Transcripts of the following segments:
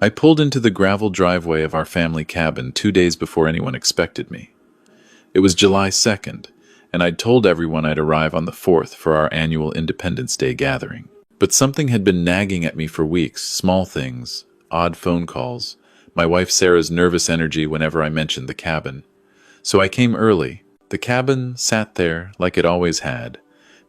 I pulled into the gravel driveway of our family cabin 2 days before anyone expected me. It was July 2nd, and I'd told everyone I'd arrive on the 4th for our annual Independence Day gathering. But something had been nagging at me for weeks, small things, odd phone calls, my wife Sarah's nervous energy whenever I mentioned the cabin. So I came early. The cabin sat there like it always had,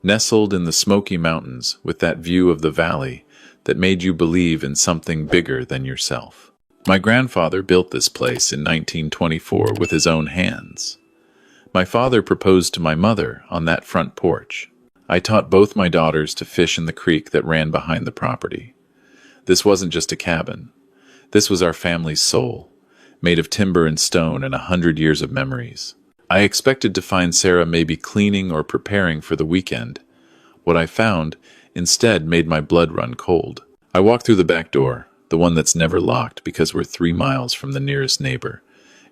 nestled in the Smoky Mountains with that view of the valley that made you believe in something bigger than yourself. My grandfather built this place in 1924 with his own hands. My father proposed to my mother on that front porch. I taught both my daughters to fish in the creek that ran behind the property. This wasn't just a cabin. This was our family's soul, made of timber and stone and 100 years of memories. I expected to find Sarah maybe cleaning or preparing for the weekend. What I found instead made my blood run cold. I walked through the back door, the one that's never locked because we're 3 miles from the nearest neighbor,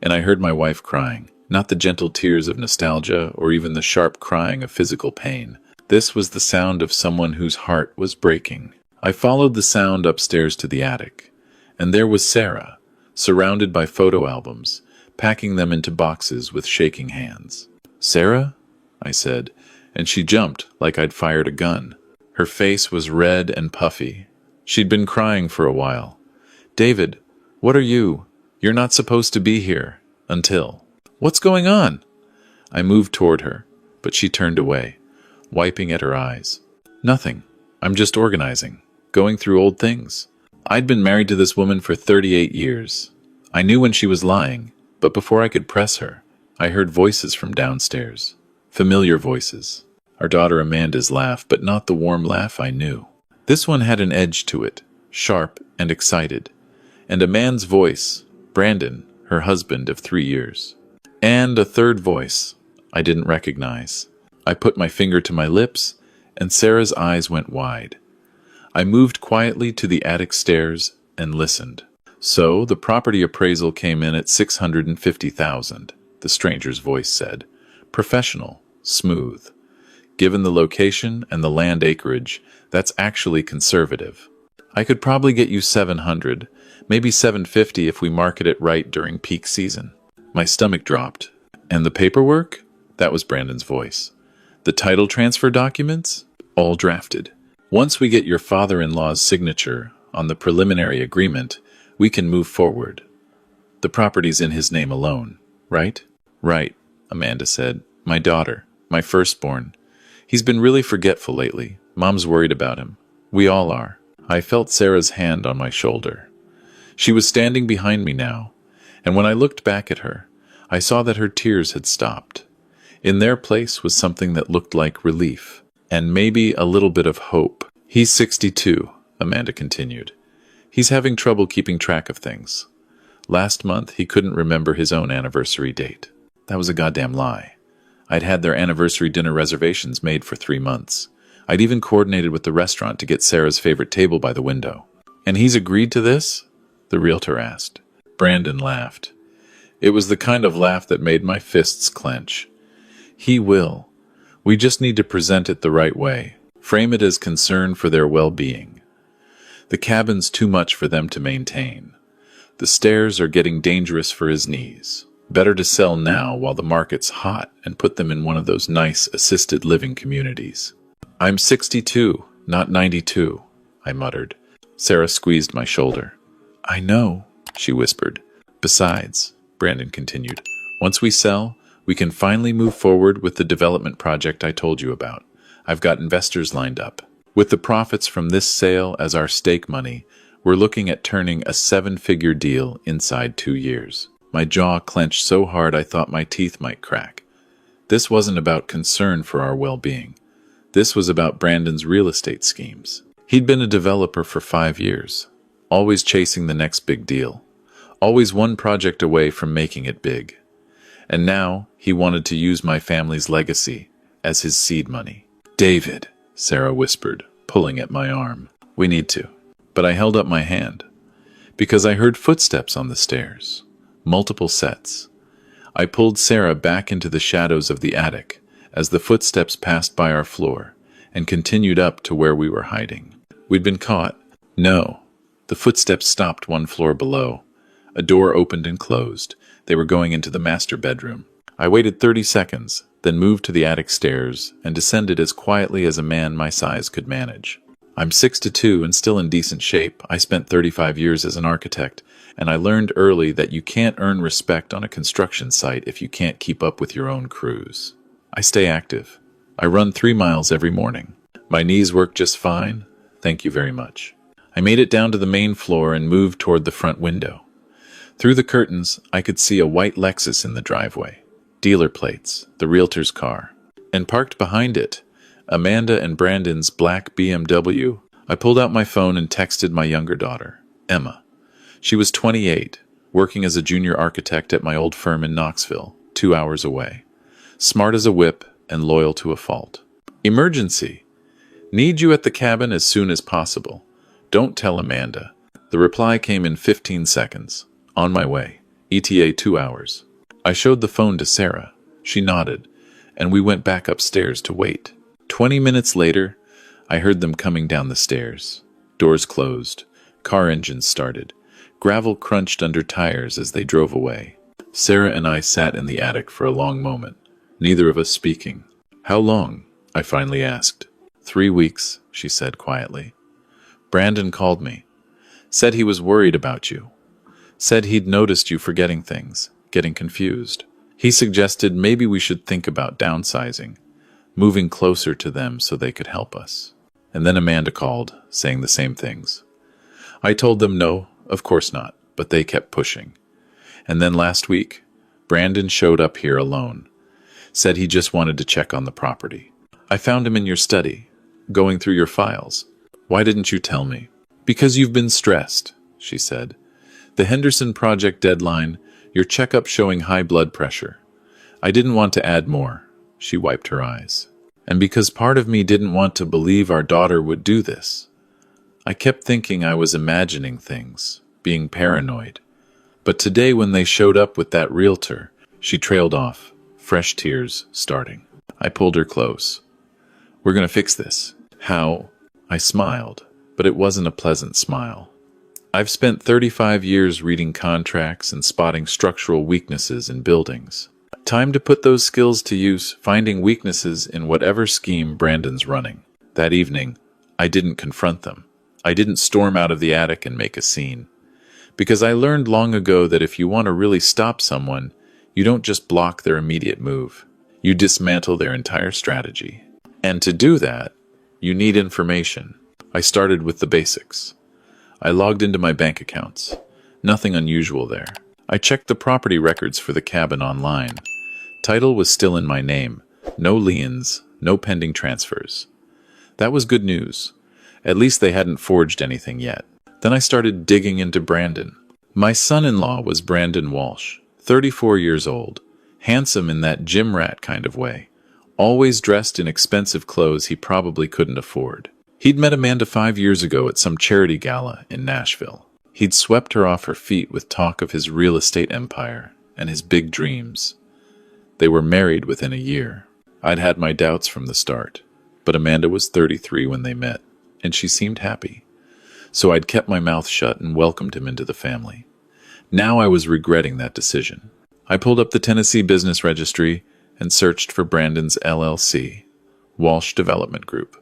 and I heard my wife crying. Not the gentle tears of nostalgia or even the sharp crying of physical pain. This was the sound of someone whose heart was breaking. I followed the sound upstairs to the attic, and there was Sarah, surrounded by photo albums, packing them into boxes with shaking hands. "Sarah?" I said, and she jumped like I'd fired a gun. Her face was red and puffy. She'd been crying for a while. "David, what are you? You're not supposed to be here. Until." "What's going on?" I moved toward her, but she turned away, wiping at her eyes. "Nothing. I'm just organizing, going through old things." I'd been married to this woman for 38 years. I knew when she was lying, but before I could press her, I heard voices from downstairs. Familiar voices. Our daughter Amanda's laugh, but not the warm laugh I knew. This one had an edge to it, sharp and excited. And a man's voice, Brandon, her husband of 3 years. And a third voice I didn't recognize. I put my finger to my lips, and Sarah's eyes went wide. I moved quietly to the attic stairs and listened. "So, the property appraisal came in at $650,000, the stranger's voice said. "Professional, smooth. Given the location and the land acreage, that's actually conservative. I could probably get you 700, maybe 750 if we market it right during peak season." My stomach dropped. "And the paperwork?" That was Brandon's voice. "The title transfer documents? All drafted. Once we get your father-in-law's signature on the preliminary agreement, we can move forward. The property's in his name alone, right?" "Right," Amanda said. "My daughter, my firstborn. He's been really forgetful lately. Mom's worried about him. We all are." I felt Sarah's hand on my shoulder. She was standing behind me now, and when I looked back at her, I saw that her tears had stopped. In their place was something that looked like relief, and maybe a little bit of hope. "He's 62, Amanda continued. "He's having trouble keeping track of things. Last month, he couldn't remember his own anniversary date." That was a goddamn lie. I'd had their anniversary dinner reservations made for 3 months. I'd even coordinated with the restaurant to get Sarah's favorite table by the window. "And he's agreed to this?" the realtor asked. Brandon laughed. It was the kind of laugh that made my fists clench. "He will. We just need to present it the right way. Frame it as concern for their well-being. The cabin's too much for them to maintain. The stairs are getting dangerous for his knees. Better to sell now while the market's hot and put them in one of those nice assisted living communities." "I'm 62, not 92, I muttered. Sarah squeezed my shoulder. "I know," she whispered. "Besides," Brandon continued, "once we sell, we can finally move forward with the development project I told you about. I've got investors lined up. With the profits from this sale as our stake money, we're looking at turning a 7-figure deal inside 2 years." My jaw clenched so hard I thought my teeth might crack. This wasn't about concern for our well-being. This was about Brandon's real estate schemes. He'd been a developer for 5 years, always chasing the next big deal, always one project away from making it big. And now he wanted to use my family's legacy as his seed money. "David," Sarah whispered, pulling at my arm. "We need to." But I held up my hand, because I heard footsteps on the stairs. Multiple sets. I pulled Sarah back into the shadows of the attic as the footsteps passed by our floor and continued up to where we were hiding. We'd been caught. No, The footsteps stopped one floor below. A door opened and closed. They were going into the master bedroom. I waited 30 seconds, then moved to the attic stairs and descended as quietly as a man my size could manage. I'm 6'2" and still in decent shape. I spent 35 years as an architect, and I learned early that you can't earn respect on a construction site if you can't keep up with your own crews. I stay active. I run 3 miles every morning. My knees work just fine. Thank you very much. I made it down to the main floor and moved toward the front window. Through the curtains, I could see a white Lexus in the driveway. Dealer plates, the realtor's car. And parked behind it, Amanda and Brandon's black BMW. I pulled out my phone and texted my younger daughter, Emma. She was 28, working as a junior architect at my old firm in Knoxville, 2 hours away. Smart as a whip and loyal to a fault. Emergency. Need you at the cabin as soon as possible. Don't tell Amanda. The reply came in 15 seconds. On my way. ETA 2 hours. I showed the phone to Sarah. She nodded, and we went back upstairs to wait. 20 minutes later, I heard them coming down the stairs. Doors closed. Car engines started. Gravel crunched under tires as they drove away. Sarah and I sat in the attic for a long moment, neither of us speaking. How long? I finally asked. 3 weeks, she said quietly. Brandon called me. Said he was worried about you. Said he'd noticed you forgetting things, getting confused. He suggested maybe we should think about downsizing, moving closer to them so they could help us. And then Amanda called, saying the same things. I told them no, of course not, but they kept pushing. And then last week, Brandon showed up here alone. Said he just wanted to check on the property. I found him in your study, going through your files. Why didn't you tell me? Because you've been stressed, she said. The Henderson project deadline, your checkup showing high blood pressure. I didn't want to add more. She wiped her eyes. And because part of me didn't want to believe our daughter would do this. I kept thinking I was imagining things, being paranoid. But today when they showed up with that realtor, she trailed off, fresh tears starting. I pulled her close. We're going to fix this. How? I smiled, but it wasn't a pleasant smile. I've spent 35 years reading contracts and spotting structural weaknesses in buildings. Time to put those skills to use, finding weaknesses in whatever scheme Brandon's running. That evening, I didn't confront them. I didn't storm out of the attic and make a scene. Because I learned long ago that if you want to really stop someone, you don't just block their immediate move. You dismantle their entire strategy. And to do that, you need information. I started with the basics. I logged into my bank accounts. Nothing unusual there. I checked the property records for the cabin online. Title was still in my name. No liens, no pending transfers. That was good news. At least they hadn't forged anything yet. Then I started digging into Brandon. My son-in-law was Brandon Walsh, 34 years old, handsome in that gym rat kind of way, always dressed in expensive clothes he probably couldn't afford. He'd met Amanda 5 years ago at some charity gala in Nashville. He'd swept her off her feet with talk of his real estate empire and his big dreams. They were married within a year. I'd had my doubts from the start, but Amanda was 33 when they met, and she seemed happy. So I'd kept my mouth shut and welcomed him into the family. Now I was regretting that decision. I pulled up the Tennessee Business Registry and searched for Brandon's LLC, Walsh Development Group.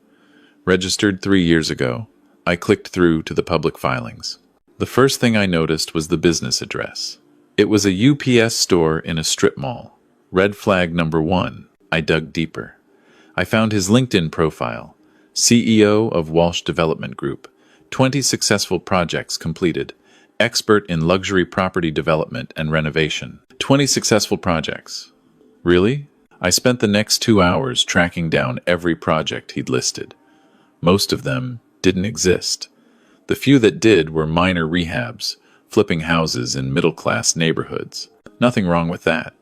Registered 3 years ago, I clicked through to the public filings. The first thing I noticed was the business address. It was a UPS store in a strip mall. Red flag number 1. I dug deeper. I found his LinkedIn profile. CEO of Walsh Development Group. 20 successful projects completed. Expert in luxury property development and renovation. 20 successful projects. Really? I spent the next 2 hours tracking down every project he'd listed. Most of them didn't exist. The few that did were minor rehabs, flipping houses in middle-class neighborhoods. Nothing wrong with that,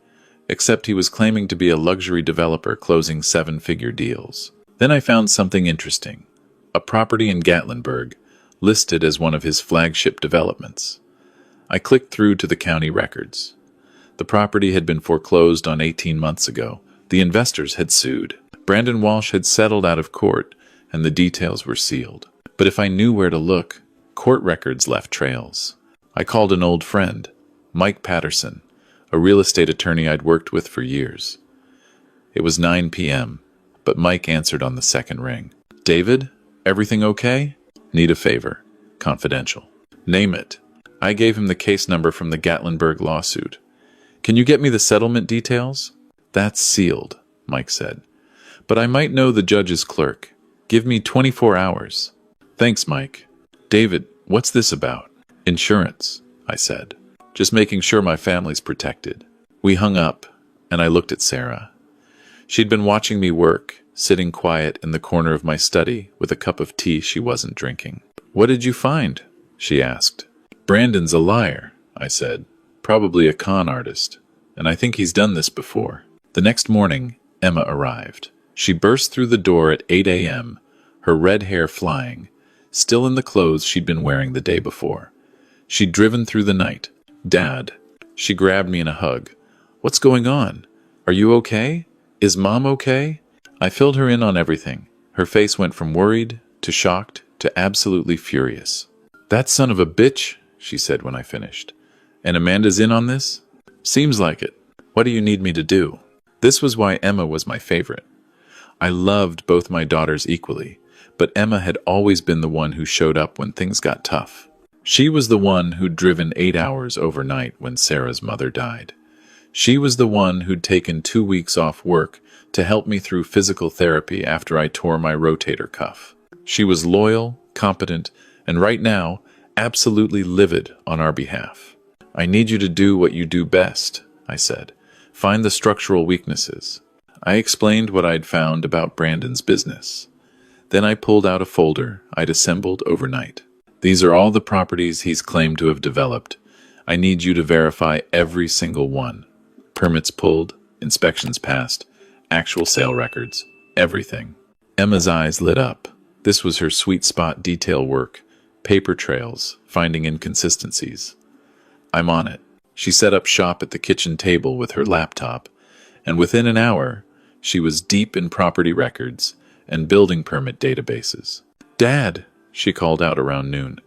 except he was claiming to be a luxury developer closing 7-figure deals. Then I found something interesting. A property in Gatlinburg, listed as one of his flagship developments. I clicked through to the county records. The property had been foreclosed on 18 months ago. The investors had sued. Brandon Walsh had settled out of court, and the details were sealed. But if I knew where to look, Court records left trails. I called an old friend, Mike Patterson, a real estate attorney I'd worked with for years. It was 9 p.m., but Mike answered on the second ring. David, everything okay? Need a favor. Confidential. Name it. I gave him the case number from the Gatlinburg lawsuit. Can you get me the settlement details? That's sealed, Mike said. But I might know the judge's clerk. Give me 24 hours. Thanks, Mike. David, what's this about? Insurance, I said. Just making sure my family's protected. We hung up, and I looked at Sarah. She'd been watching me work, sitting quiet in the corner of my study with a cup of tea she wasn't drinking. What did you find? She asked. Brandon's a liar, I said. Probably a con artist, and I think he's done this before. The next morning, Emma arrived. She burst through the door at 8 a.m., her red hair flying, still in the clothes she'd been wearing the day before. She'd driven through the night. Dad. She grabbed me in a hug. What's going on? Are you okay? Is Mom okay? I filled her in on everything. Her face went from worried to shocked to absolutely furious. That son of a bitch, she said when I finished. And Amanda's in on this? Seems like it. What do you need me to do? This was why Emma was my favorite. I loved both my daughters equally, but Emma had always been the one who showed up when things got tough. She was the one who'd driven 8 hours overnight when Sarah's mother died. She was the one who'd taken 2 weeks off work to help me through physical therapy after I tore my rotator cuff. She was loyal, competent, and right now, absolutely livid on our behalf. I need you to do what you do best, I said. Find the structural weaknesses. I explained what I'd found about Brandon's business. Then I pulled out a folder I'd assembled overnight. These are all the properties he's claimed to have developed. I need you to verify every single one. Permits pulled, inspections passed, actual sale records, everything. Emma's eyes lit up. This was her sweet spot detail work, paper trails, finding inconsistencies. I'm on it. She set up shop at the kitchen table with her laptop, and within an hour, she was deep in property records and building permit databases. Dad, she called out around noon,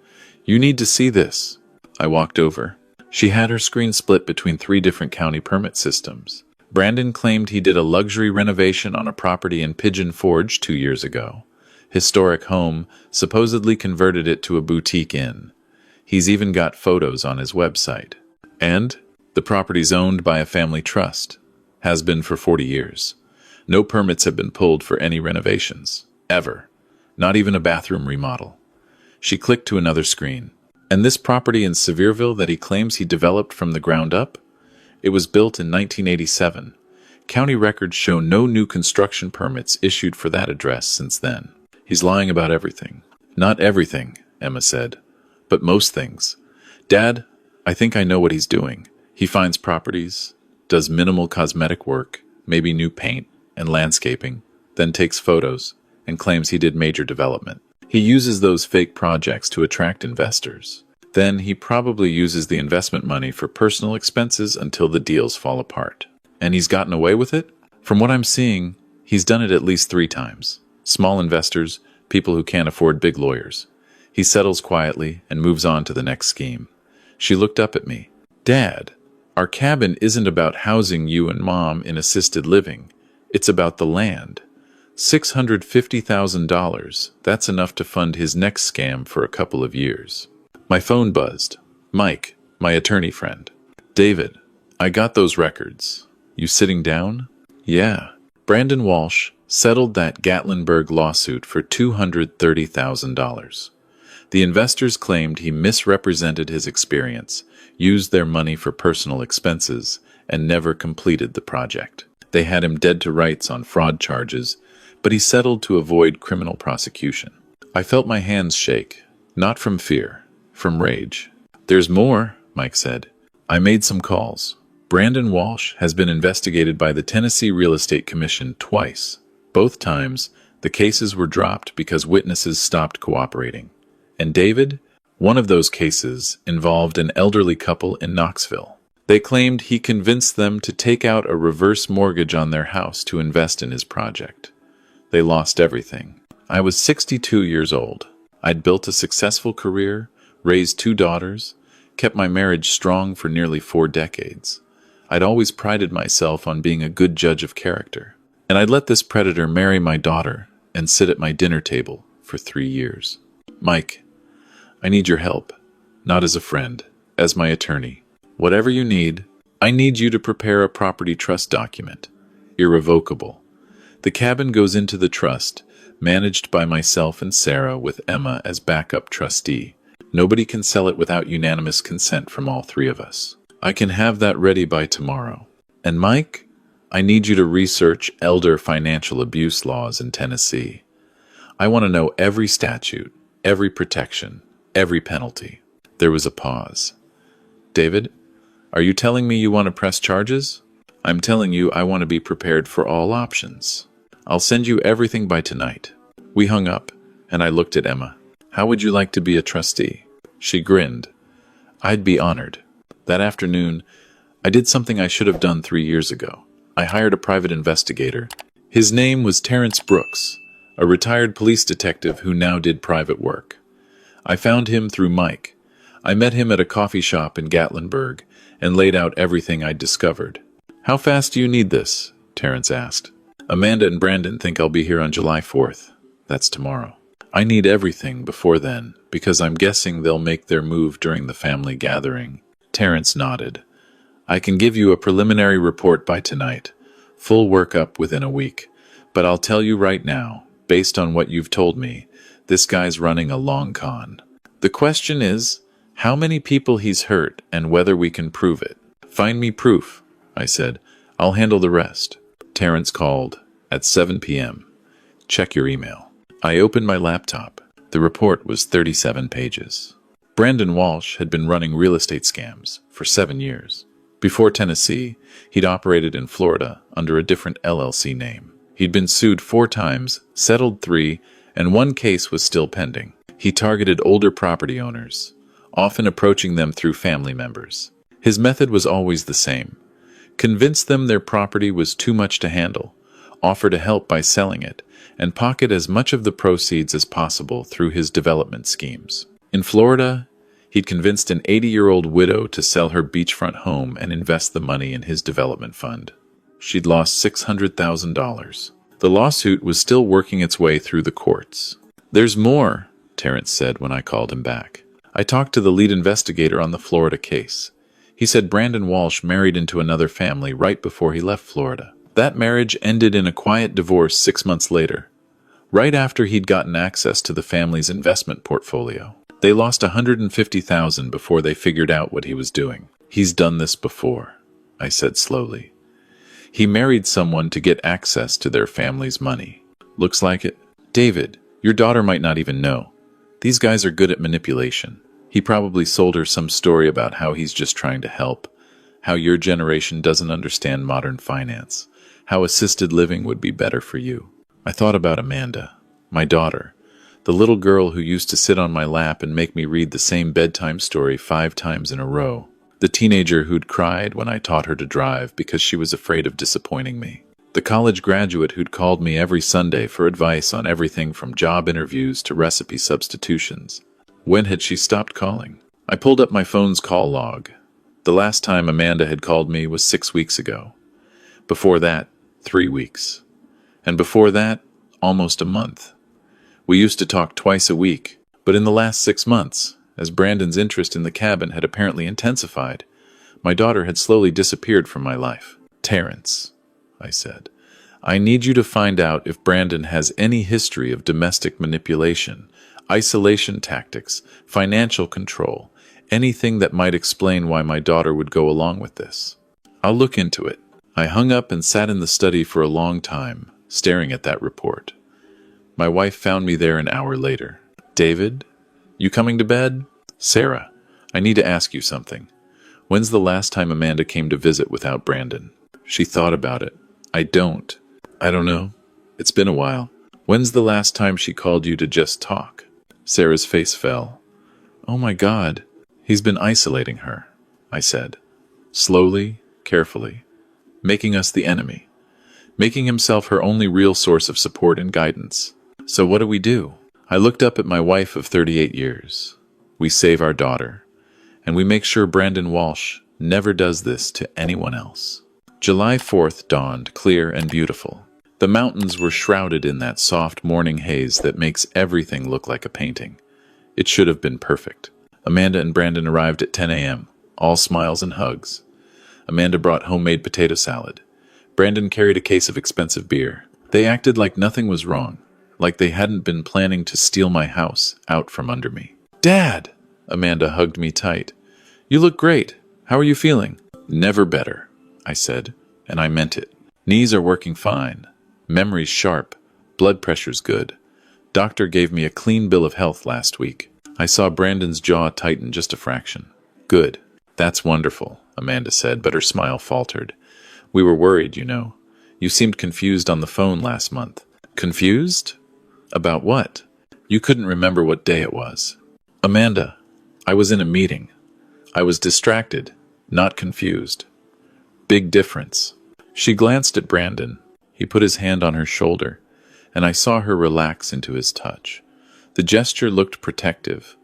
you need to see this. I walked over. She had her screen split between 3 different county permit systems. Brandon claimed he did a luxury renovation on a property in Pigeon Forge 2 years ago. Historic home, supposedly converted it to a boutique inn. He's even got photos on his website. And the property's owned by a family trust. Has been for 40 years. No permits have been pulled for any renovations. Ever. Not even a bathroom remodel. She clicked to another screen. And this property in Sevierville that he claims he developed from the ground up? It was built in 1987. County records show no new construction permits issued for that address since then. He's lying about everything. Not everything, Emma said, but most things. Dad, I think I know what he's doing. He finds properties, does minimal cosmetic work, maybe new paint and landscaping, then takes photos and claims he did major development. He uses those fake projects to attract investors. Then he probably uses the investment money for personal expenses until the deals fall apart. And he's gotten away with it? From what I'm seeing, he's done it at least 3 times. Small investors, people who can't afford big lawyers. He settles quietly and moves on to the next scheme. She looked up at me. Dad, our cabin isn't about housing you and Mom in assisted living. It's about the land. $650,000. That's enough to fund his next scam for a couple of years. My phone buzzed. Mike, my attorney friend. David, I got those records. You sitting down? Yeah. Brandon Walsh settled that Gatlinburg lawsuit for $230,000. The investors claimed he misrepresented his experience, used their money for personal expenses, and never completed the project. They had him dead to rights on fraud charges, but he settled to avoid criminal prosecution. I felt my hands shake, not from fear, from rage. There's more, Mike said. I made some calls. Brandon Walsh has been investigated by the Tennessee Real Estate Commission twice. Both times, the cases were dropped because witnesses stopped cooperating. And David, one of those cases, involved an elderly couple in Knoxville. They claimed he convinced them to take out a reverse mortgage on their house to invest in his project. They lost everything. I was 62 years old. I'd built a successful career, raised 2 daughters, kept my marriage strong for nearly 4 decades. I'd always prided myself on being a good judge of character, and I'd let this predator marry my daughter and sit at my dinner table for 3 years. Mike, I need your help, not as a friend, as my attorney. Whatever you need, I need you to prepare a property trust document, irrevocable. The cabin goes into the trust, managed by myself and Sarah with Emma as backup trustee. Nobody can sell it without unanimous consent from all 3 of us. I can have that ready by tomorrow. And Mike, I need you to research elder financial abuse laws in Tennessee. I want to know every statute, every protection, every penalty. There was a pause. David, are you telling me you want to press charges? I'm telling you I want to be prepared for all options. I'll send you everything by tonight. We hung up, and I looked at Emma. How would you like to be a trustee? She grinned. I'd be honored. That afternoon, I did something I should have done 3 years ago. I hired a private investigator. His name was Terrence Brooks, a retired police detective who now did private work. I found him through Mike. I met him at a coffee shop in Gatlinburg and laid out everything I'd discovered. How fast do you need this? Terrence asked. Amanda and Brandon think I'll be here on July 4th. That's tomorrow. I need everything before then, because I'm guessing they'll make their move during the family gathering. Terrence nodded. I can give you a preliminary report by tonight. Full workup within a week. But I'll tell you right now, based on what you've told me, this guy's running a long con. The question is, how many people he's hurt and whether we can prove it. Find me proof, I said. I'll handle the rest. Terrence called at 7 p.m. Check your email. I opened my laptop. The report was 37 pages. Brandon Walsh had been running real estate scams for 7 years. Before Tennessee, he'd operated in Florida under a different LLC name. He'd been sued 4 times, settled 3, and 1 case was still pending. He targeted older property owners, often approaching them through family members. His method was always the same. Convince them their property was too much to handle, offer to help by selling it, and pocket as much of the proceeds as possible through his development schemes. In Florida, he'd convinced an 80-year-old widow to sell her beachfront home and invest the money in his development fund. She'd lost $600,000. The lawsuit was still working its way through the courts. There's more, Terrence said when I called him back. I talked to the lead investigator on the Florida case. He said Brandon Walsh married into another family right before he left Florida. That marriage ended in a quiet divorce 6 months later, right after he'd gotten access to the family's investment portfolio. They lost $150,000 before they figured out what he was doing. He's done this before, I said slowly. He married someone to get access to their family's money. Looks like it. David, your daughter might not even know. These guys are good at manipulation. He probably sold her some story about how he's just trying to help, how your generation doesn't understand modern finance, how assisted living would be better for you. I thought about Amanda, my daughter, the little girl who used to sit on my lap and make me read the same bedtime story 5 times in a row, the teenager who'd cried when I taught her to drive because she was afraid of disappointing me, the college graduate who'd called me every Sunday for advice on everything from job interviews to recipe substitutions. When had she stopped calling? I pulled up my phone's call log. The last time Amanda had called me was 6 weeks ago. Before that, 3 weeks. And before that, almost a month. We used to talk twice a week, but in the last 6 months, as Brandon's interest in the cabin had apparently intensified, my daughter had slowly disappeared from my life. Terrence, I said, I need you to find out if Brandon has any history of domestic manipulation, isolation tactics, financial control, anything that might explain why my daughter would go along with this. I'll look into it. I hung up and sat in the study for a long time, staring at that report. My wife found me there an hour later. David, you coming to bed? Sarah, I need to ask you something. When's the last time Amanda came to visit without Brandon? She thought about it. I don't know. It's been a while. When's the last time she called you to just talk? Sarah's face fell. Oh my God, he's been isolating her, I said. Slowly, carefully, making us the enemy, making himself her only real source of support and guidance. So what do we do? I looked up at my wife of 38 years. We save our daughter, and we make sure Brandon Walsh never does this to anyone else. July 4th dawned clear and beautiful. The mountains were shrouded in that soft morning haze that makes everything look like a painting. It should have been perfect. Amanda and Brandon arrived at 10 a.m., all smiles and hugs. Amanda brought homemade potato salad. Brandon carried a case of expensive beer. They acted like nothing was wrong, like they hadn't been planning to steal my house out from under me. "Dad!" Amanda hugged me tight. "You look great. How are you feeling?" "Never better," I said, and I meant it. Knees are working fine. Memory's sharp. Blood pressure's good. Doctor gave me a clean bill of health last week. I saw Brandon's jaw tighten just a fraction. "Good. That's wonderful," Amanda said, but her smile faltered. "We were worried, you know. You seemed confused on the phone last month." "Confused? About what?" "You couldn't remember what day it was." "Amanda, I was in a meeting. I was distracted, not confused." "Big difference." She glanced at Brandon. He put his hand on her shoulder, and I saw her relax into his touch. The gesture looked protective,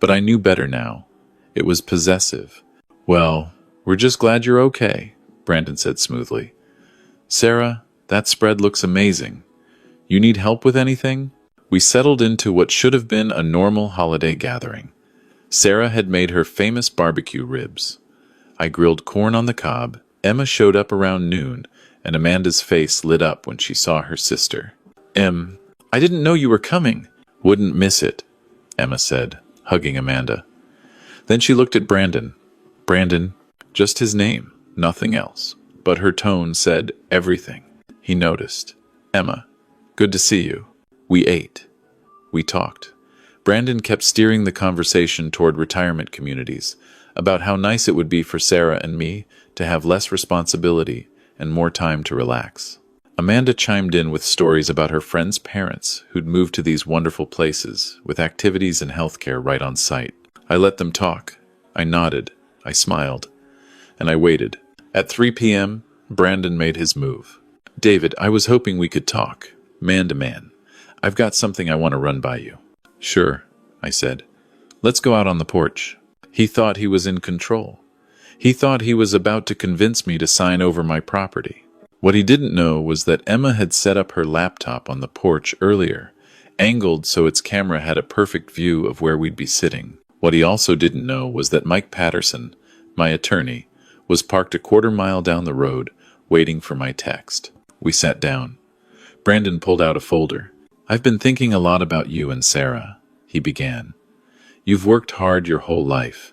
but I knew better now. It was possessive. "Well, we're just glad you're okay," Brandon said smoothly. "Sarah, that spread looks amazing. You need help with anything?" We settled into what should have been a normal holiday gathering. Sarah had made her famous barbecue ribs. I grilled corn on the cob. Emma showed up around noon, and Amanda's face lit up when she saw her sister. I didn't know you were coming." "Wouldn't miss it," Emma said, hugging Amanda. Then she looked at Brandon. Brandon, just his name, nothing else. But her tone said everything. He noticed. "Emma, good to see you." We ate. We talked. Brandon kept steering the conversation toward retirement communities, about how nice it would be for Sarah and me to have less responsibility and more time to relax. Amanda chimed in with stories about her friends' parents who'd moved to these wonderful places, with activities and healthcare right on site. I let them talk. I nodded. I smiled. And I waited. At 3 p.m., Brandon made his move. "David, I was hoping we could talk, man to man. I've got something I want to run by you." "Sure," I said. "Let's go out on the porch." He thought he was in control. He thought he was about to convince me to sign over my property. What he didn't know was that Emma had set up her laptop on the porch earlier, angled so its camera had a perfect view of where we'd be sitting. What he also didn't know was that Mike Patterson, my attorney, was parked a quarter-mile down the road, waiting for my text. We sat down. Brandon pulled out a folder. "I've been thinking a lot about you and Sarah," he began. "You've worked hard your whole life.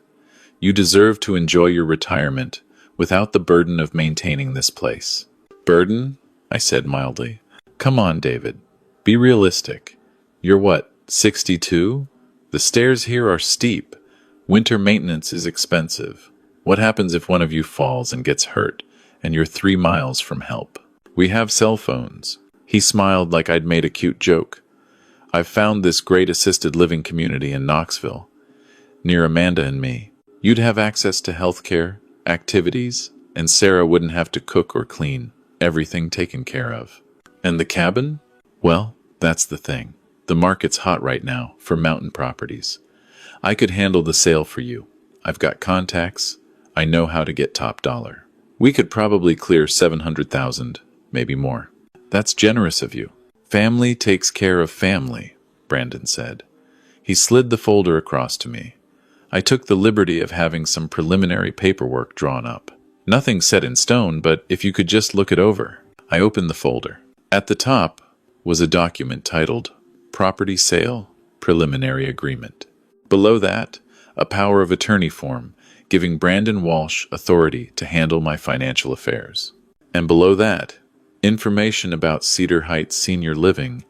You deserve to enjoy your retirement without the burden of maintaining this place." "Burden?" I said mildly. "Come on, David. Be realistic. You're what, 62? The stairs here are steep. Winter maintenance is expensive. What happens if one of you falls and gets hurt, and you're 3 miles from help? We have cell phones." He smiled like I'd made a cute joke. "I've found this great assisted living community in Knoxville, near Amanda and me. You'd have access to health care, activities, and Sarah wouldn't have to cook or clean. Everything taken care of." "And the cabin?" "Well, that's the thing. The market's hot right now for mountain properties. I could handle the sale for you. I've got contacts. I know how to get top dollar. We could probably clear 700,000, maybe more." "That's generous of you." "Family takes care of family," Brandon said. He slid the folder across to me. I took the liberty of having some preliminary paperwork drawn up. Nothing set in stone, but if you could just look it over. I opened the folder. At the top was a document titled Property Sale Preliminary Agreement. Below that, a power of attorney form giving Brandon Walsh authority to handle my financial affairs. And below that, information about Cedar Heights Senior Living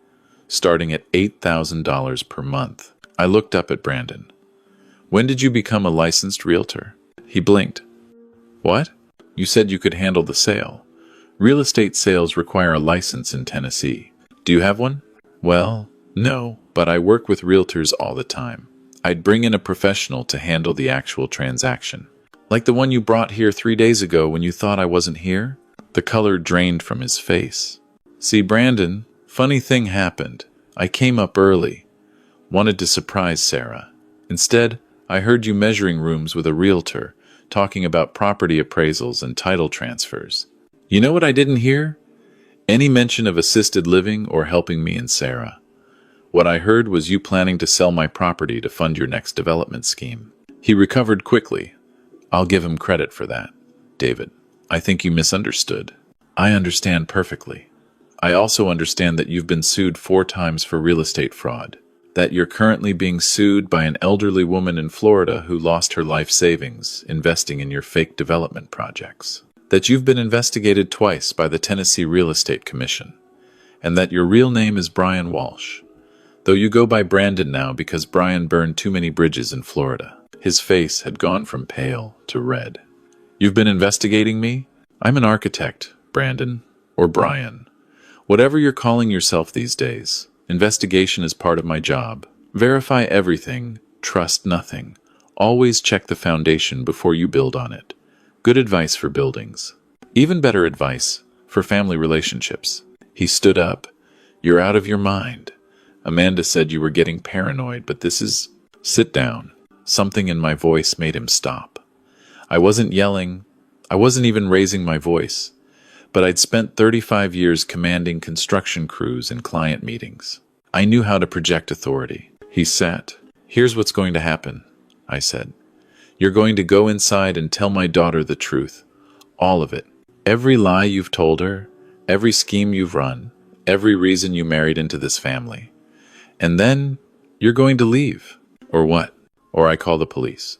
starting at $8,000 per month. I looked up at Brandon. "When did you become a licensed realtor?" He blinked. "What? You said you could handle the sale. Real estate sales require a license in Tennessee. Do you have one?" "Well, no, but I work with realtors all the time. I'd bring in a professional to handle the actual transaction." "Like the one you brought here 3 days ago when you thought I wasn't here?" The color drained from his face. "See, Brandon, funny thing happened. I came up early. Wanted to surprise Sarah. Instead, I heard you measuring rooms with a realtor, talking about property appraisals and title transfers. You know what I didn't hear? Any mention of assisted living or helping me and Sarah. What I heard was you planning to sell my property to fund your next development scheme. He recovered quickly. I'll give him credit for that. David, I think you misunderstood. I understand perfectly. I also understand that you've been sued 4 times for real estate fraud, that you're currently being sued by an elderly woman in Florida who lost her life savings investing in your fake development projects, that you've been investigated twice by the Tennessee Real Estate Commission, and that your real name is Brian Walsh, though you go by Brandon now because Brian burned too many bridges in Florida. His face had gone from pale to red. You've been investigating me? I'm an architect, Brandon, or Brian. Whatever you're calling yourself these days, investigation is part of my job. Verify everything, trust nothing. Always check the foundation before you build on it. Good advice for buildings. Even better advice for family relationships. He stood up. You're out of your mind. Amanda said you were getting paranoid, but this is... Sit down. Something in my voice made him stop. I wasn't yelling. I wasn't even raising my voice. But I'd spent 35 years commanding construction crews and client meetings. I knew how to project authority. He sat. Here's what's going to happen, I said. You're going to go inside and tell my daughter the truth. All of it. Every lie you've told her, every scheme you've run, every reason you married into this family. And then you're going to leave. Or what? Or I call the police.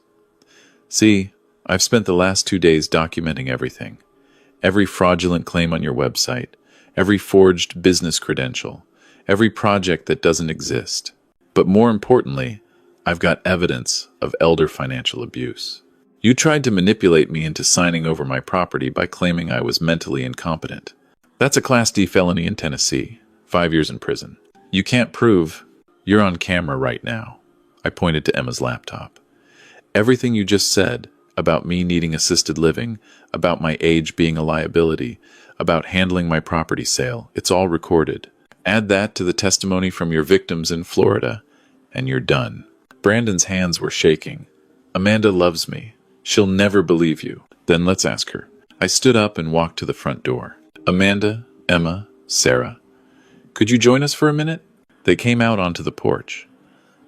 See, I've spent the last 2 days documenting everything. Every fraudulent claim on your website, every forged business credential, every project that doesn't exist. But more importantly, I've got evidence of elder financial abuse. You tried to manipulate me into signing over my property by claiming I was mentally incompetent. That's a Class D felony in Tennessee, 5 years in prison. You can't prove. You're on camera right now. I pointed to Emma's laptop. Everything you just said about me needing assisted living, about my age being a liability, about handling my property sale, it's all recorded. Add that to the testimony from your victims in Florida, and you're done. Brandon's hands were shaking. Amanda loves me. She'll never believe you. Then let's ask her. I stood up and walked to the front door. Amanda, Emma, Sarah. Could you join us for a minute? They came out onto the porch.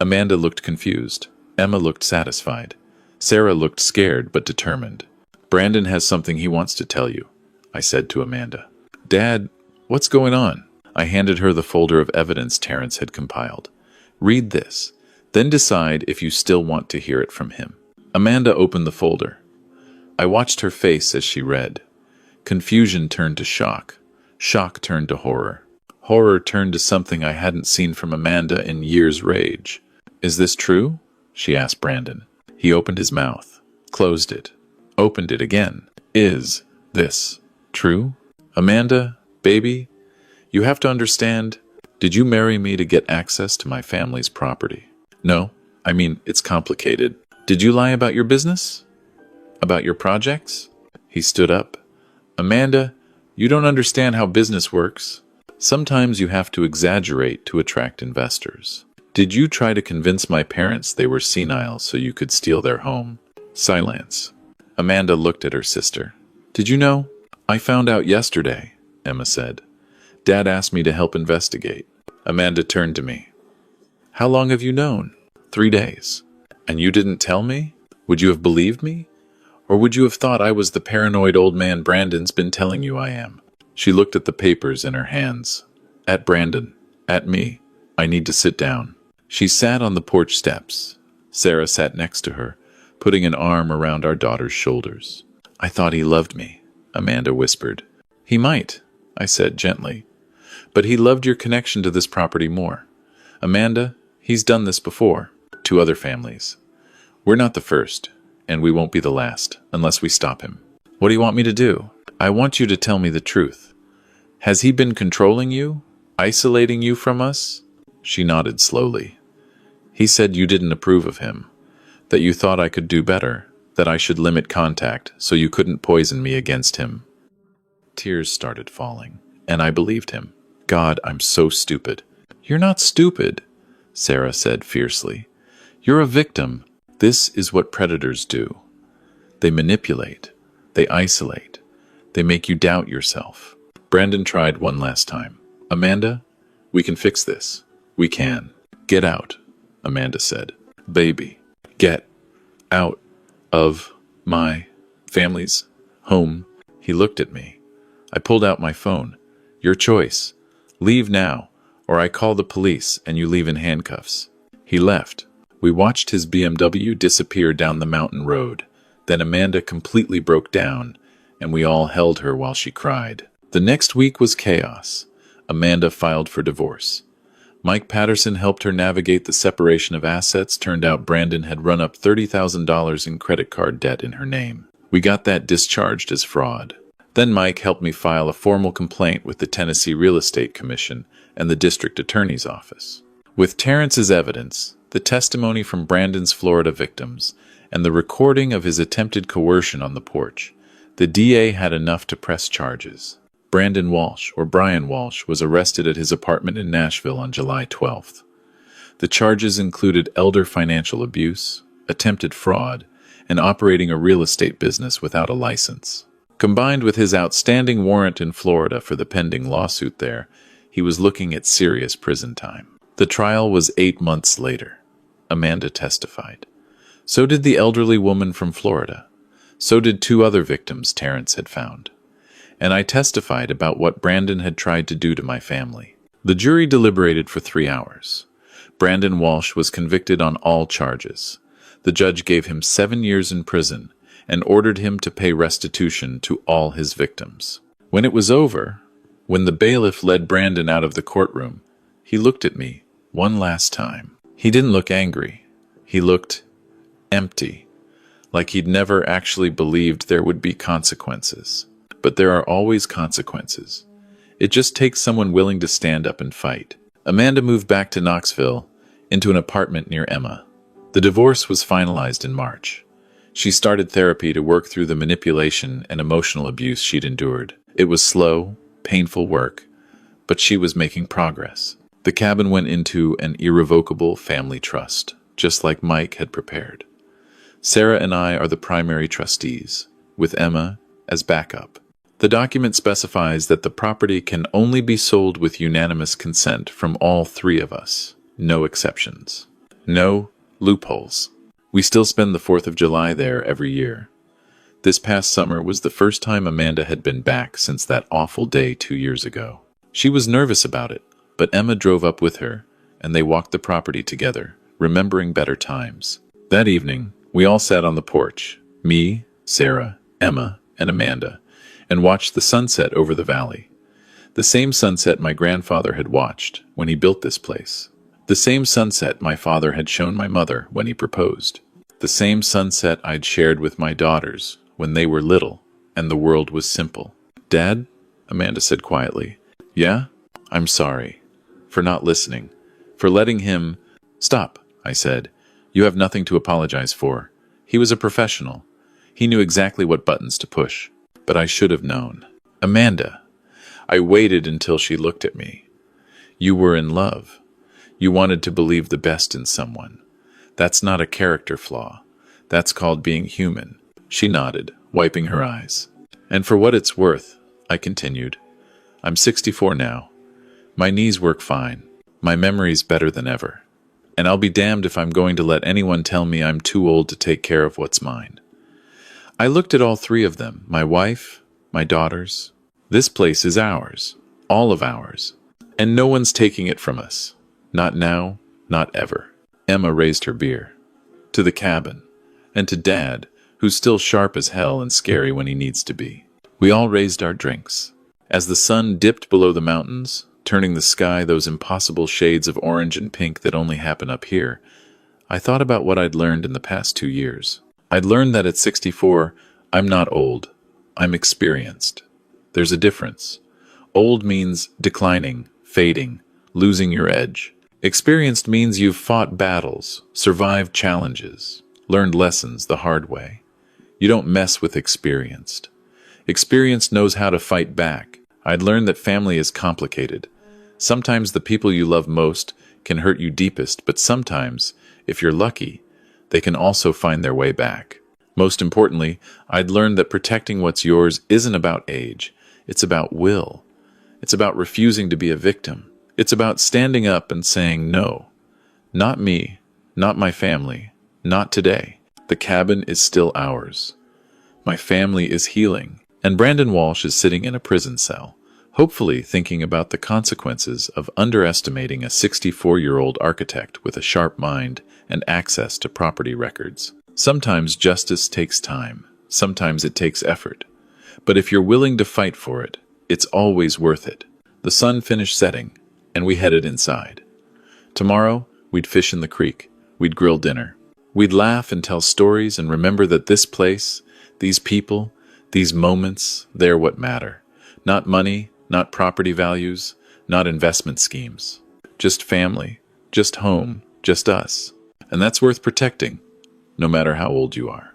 Amanda looked confused. Emma looked satisfied. Sarah looked scared but determined. Brandon has something he wants to tell you, I said to Amanda. Dad, what's going on? I handed her the folder of evidence Terrence had compiled. Read this, then decide if you still want to hear it from him. Amanda opened the folder. I watched her face as she read. Confusion turned to shock. Shock turned to horror. Horror turned to something I hadn't seen from Amanda in years' rage. Is this true? She asked Brandon. He opened his mouth, closed it, opened it again. Is this true? Amanda, baby, you have to understand, did you marry me to get access to my family's property? No, I mean, it's complicated. Did you lie about your business? About your projects? He stood up. Amanda, you don't understand how business works. Sometimes you have to exaggerate to attract investors. Did you try to convince my parents they were senile so you could steal their home? Silence. Amanda looked at her sister. Did you know? I found out yesterday, Emma said. Dad asked me to help investigate. Amanda turned to me. How long have you known? 3 days. And you didn't tell me? Would you have believed me? Or would you have thought I was the paranoid old man Brandon's been telling you I am? She looked at the papers in her hands. At Brandon. At me. I need to sit down. She sat on the porch steps. Sarah sat next to her, putting an arm around our daughter's shoulders. I thought he loved me, Amanda whispered. He might, I said gently. But he loved your connection to this property more. Amanda, he's done this before, to other families. We're not the first, and we won't be the last, unless we stop him. What do you want me to do? I want you to tell me the truth. Has he been controlling you? Isolating you from us? She nodded slowly. He said you didn't approve of him, that you thought I could do better, that I should limit contact so you couldn't poison me against him. Tears started falling, and I believed him. God, I'm so stupid. You're not stupid, Sarah said fiercely. You're a victim. This is what predators do. They manipulate. They isolate. They make you doubt yourself. Brandon tried one last time. Amanda, we can fix this. We can. Get out, Amanda said. Baby, get out of my family's home. He looked at me. I pulled out my phone. Your choice. Leave now, or I call the police and you leave in handcuffs. He left. We watched his BMW disappear down the mountain road. Then Amanda completely broke down, and we all held her while she cried. The next week was chaos. Amanda filed for divorce. Mike Patterson helped her navigate the separation of assets. Turned out Brandon had run up $30,000 in credit card debt in her name. We got that discharged as fraud. Then Mike helped me file a formal complaint with the Tennessee Real Estate Commission and the district attorney's office. With Terrence as evidence, the testimony from Brandon's Florida victims, and the recording of his attempted coercion on the porch, the DA had enough to press charges. Brandon Walsh, or Brian Walsh, was arrested at his apartment in Nashville on July 12th. The charges included elder financial abuse, attempted fraud, and operating a real estate business without a license. Combined with his outstanding warrant in Florida for the pending lawsuit there, he was looking at serious prison time. The trial was 8 months later. Amanda testified. So did the elderly woman from Florida. So did 2 other victims Terrence had found. And I testified about what Brandon had tried to do to my family. The jury deliberated for 3 hours. Brandon Walsh was convicted on all charges. The judge gave him 7 years in prison and ordered him to pay restitution to all his victims. When it was over, when the bailiff led Brandon out of the courtroom, he looked at me one last time. He didn't look angry. He looked empty, like he'd never actually believed there would be consequences. But there are always consequences. It just takes someone willing to stand up and fight. Amanda moved back to Knoxville, into an apartment near Emma. The divorce was finalized in March. She started therapy to work through the manipulation and emotional abuse she'd endured. It was slow, painful work, but she was making progress. The cabin went into an irrevocable family trust, just like Mike had prepared. Sarah and I are the primary trustees, with Emma as backup. The document specifies that the property can only be sold with unanimous consent from all 3 of us. No exceptions. No loopholes. We still spend the 4th of July there every year. This past summer was the first time Amanda had been back since that awful day 2 years ago. She was nervous about it, but Emma drove up with her, and they walked the property together, remembering better times. That evening, we all sat on the porch, me, Sarah, Emma, and Amanda, and watched the sunset over the valley. The same sunset my grandfather had watched when he built this place. The same sunset my father had shown my mother when he proposed. The same sunset I'd shared with my daughters when they were little and the world was simple. Dad, Amanda said quietly. Yeah? I'm sorry. For not listening. For letting him... Stop, I said. You have nothing to apologize for. He was a professional. He knew exactly what buttons to push. But I should have known. Amanda. I waited until she looked at me. You were in love. You wanted to believe the best in someone. That's not a character flaw. That's called being human. She nodded, wiping her eyes. And for what it's worth, I continued, I'm 64 now. My knees work fine. My memory's better than ever. And I'll be damned if I'm going to let anyone tell me I'm too old to take care of what's mine. I looked at all 3 of them, my wife, my daughters. This place is ours, all of ours, and no one's taking it from us. Not now, not ever. Emma raised her beer. To the cabin, and to Dad, who's still sharp as hell and scary when he needs to be. We all raised our drinks. As the sun dipped below the mountains, turning the sky those impossible shades of orange and pink that only happen up here, I thought about what I'd learned in the past 2 years. I'd learned that at 64, I'm not old. I'm experienced. There's a difference. Old means declining, fading, losing your edge. Experienced means you've fought battles, survived challenges, learned lessons the hard way. You don't mess with experienced. Experienced knows how to fight back. I'd learned that family is complicated. Sometimes the people you love most can hurt you deepest, but sometimes, if you're lucky, they can also find their way back. Most importantly, I'd learned that protecting what's yours isn't about age. It's about will. It's about refusing to be a victim. It's about standing up and saying, no, not me, not my family, not today. The cabin is still ours. My family is healing, and Brandon Walsh is sitting in a prison cell, hopefully thinking about the consequences of underestimating a 64-year-old architect with a sharp mind and access to property records. Sometimes justice takes time. Sometimes it takes effort. But if you're willing to fight for it, it's always worth it. The sun finished setting, and we headed inside. Tomorrow, we'd fish in the creek. We'd grill dinner. We'd laugh and tell stories and remember that this place, these people, these moments, they're what matter. Not money, not property values, not investment schemes. Just family, just home, just us. And that's worth protecting, no matter how old you are.